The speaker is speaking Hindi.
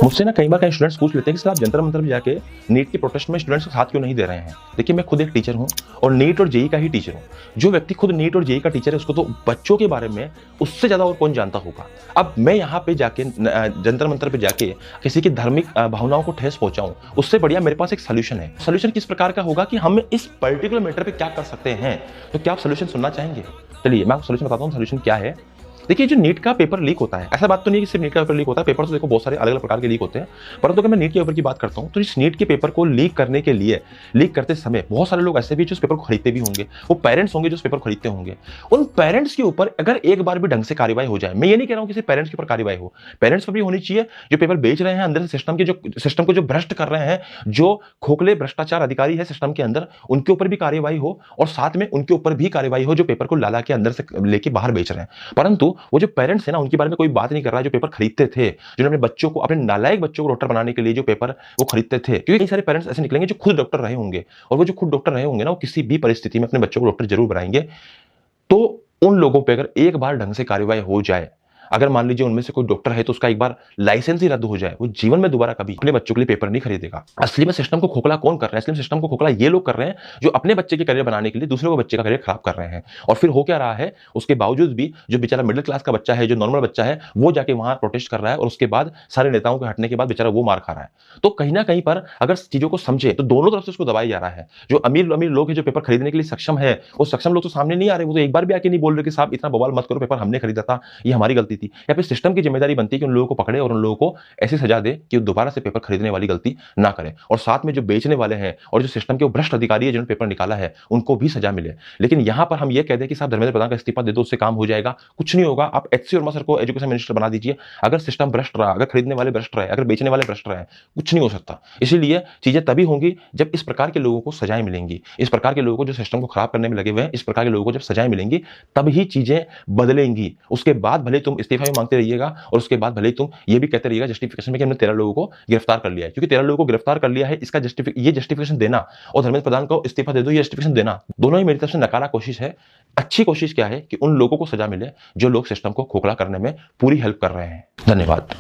मुझसे ना कई बार कई स्टूडेंट्स पूछ लेते हैं कि सर आप जंतर मंतर पे जाके नीट के प्रोटेस्ट में स्टूडेंट्स को साथ क्यों नहीं दे रहे हैं। देखिए मैं खुद एक टीचर हूं और नीट और जेई का ही टीचर हूं। जो व्यक्ति खुद नीट और जेई का टीचर है उसको तो बच्चों के बारे में उससे ज्यादा और कौन जानता होगा। अब मैं यहाँ पे जाके जंतर मंतर पे जाके किसी की धार्मिक भावनाओं को ठेस पहुंचाऊं, उससे बढ़िया मेरे पास एक सोल्यूशन है। सोल्यूशन किस प्रकार का होगा कि हम इस पर्टिकुलर मैटर पे क्या कर सकते हैं। तो क्या आप सोल्यूशन सुनना चाहेंगे? चलिए मैं आपको सोल्यूशन बताता हूँ। सोल्यूशन क्या है? देखिए जो नीट का पेपर लीक होता है, ऐसा बात तो नहीं है कि सिर्फ नीट का पेपर लीक होता है। पेपर तो देखो बहुत सारे अलग अलग प्रकार के लीक होते हैं, परंतु अगर मैं नीट के पेपर की बात करता हूं तो इस नीट के पेपर को लीक करने के लिए लीक करते समय बहुत सारे लोग ऐसे भी जो इस पेपर को खरीदते भी होंगे, वो पेरेंट्स होंगे जो इस पेपर को खरीदते होंगे। उन पेरेंट्स के ऊपर अगर एक बार भी ढंग से कार्रवाई हो जाए, मैं ये नहीं कह रहा हूं कि सिर्फ पेरेंट्स के ऊपर कार्रवाई हो, पेरेंट्स पर भी होनी चाहिए। जो पेपर बेच रहे हैं अंदर से सिस्टम को जो भ्रष्ट कर रहे हैं, जो खोखले भ्रष्टाचार अधिकारी है सिस्टम के अंदर, उनके ऊपर भी कार्रवाई हो और साथ में उनके ऊपर भी कार्रवाई हो जो पेपर को लाला के अंदर से लेके बाहर बेच रहे हैं। परंतु वो जो पेरेंट्स ना उनके बारे में कोई बात नहीं कर रहा है, जो पेपर खरीदते थे, जिन्होंने अपने बच्चों को, अपने नालायक बच्चों को डॉक्टर बनाने के लिए जो पेपर वो खरीदते थे। क्योंकि कई सारे पेरेंट्स ऐसे निकलेंगे जो खुद डॉक्टर रहे होंगे, और वो जो खुद डॉक्टर रहे होंगे ना, वो किसी भी परिस्थिति में अपने बच्चों को डॉक्टर जरूर बनाएंगे। तो उन लोगों पे अगर एक बार ढंग से कार्रवाई हो जाए, अगर मान लीजिए उनमें से कोई डॉक्टर है तो उसका एक बार लाइसेंस ही रद्द हो जाए, वो जीवन में दोबारा कभी अपने बच्चों के लिए पेपर नहीं खरीदेगा। असली में सिस्टम को खोखला कौन कर रहा है? असली में सिस्टम को खोखला ये लोग कर रहे हैं जो अपने बच्चे के करियर बनाने के लिए दूसरे को बच्चे का करियर खराब कर रहे हैं। और फिर हो क्या रहा है, उसके बावजूद भी जो बेचारा मिडिल क्लास का बच्चा है, जो नॉर्मल बच्चा है, वो जाके वहां प्रोटेस्ट कर रहा है और उसके बाद सारे नेताओं के हटने के बाद बेचारा वो मार खा रहा है। तो कहीं ना कहीं पर अगर चीजों को समझे तो दोनों तरफ से उसको दबाया जा रहा है। जो अमीर अमीर लोग हैं जो पेपर खरीदने के लिए सक्षम है, वो सक्षम लोग तो सामने नहीं आ रहे। वो तो एक बार भी आके नहीं बोल रहे कि साहब इतना बवाल मत करो, पेपर हमने खरीदा था, ये हमारी गलती थी। या फिर सिस्टम की जिम्मेदारी बनती है कि उन लोगों को पकड़े और उन लोगों को ऐसी सजा दे कि वो दोबारा से पेपर खरीदने वाली गलती ना करें। और साथ में जो बेचने वाले हैं और जो सिस्टम के भ्रष्ट अधिकारी है जिन्होंने पेपर निकाला है, उनको भी सजा मिले। लेकिन यहां पर हम ये कह दें कि साहब धर्मेंद्र प्रधान का इस्तीफा दे दो, उससे काम हो जाएगा, कुछ नहीं होगा। आप एचसी वर्मा सर को एजुकेशन मिनिस्टर बना दीजिए। अगर सिस्टम भ्रष्ट रहा, अगर खरीदने वाले भ्रष्ट रहे, अगर बेचने वाले भ्रष्ट रहे, कुछ नहीं हो सकता। इसीलिए चीजें तभी होंगी जब इस प्रकार के लोगों को सजाएं मिलेंगी। इस प्रकार के लोगों को जो सिस्टम को खराब करने में लगे हुए हैं, इस प्रकार के लोगों को जब सजाएं मिलेंगी तब ही चीजें बदलेंगी। उसके बाद भले तुम इस्तीफा भी मांगते रहिएगा और उसके बाद भले तुम ये भी कहते रहिएगा जस्टिफिकेशन में कि हमने 13 लोगों को गिरफ्तार कर लिया है। क्योंकि 13 लोगों को गिरफ्तार कर लिया है, इसका ये जस्टिफिकेशन देना और धर्मेंद्र प्रधान को इस्तीफा दे दो ये जस्टिफिकेशन देना, दोनों ही मेरी तरफ से नकारा कोशिश है। अच्छी कोशिश क्या है कि उन लोगों को सजा मिले जो लोग सिस्टम को खोखला करने में पूरी हेल्प कर रहे हैं। धन्यवाद।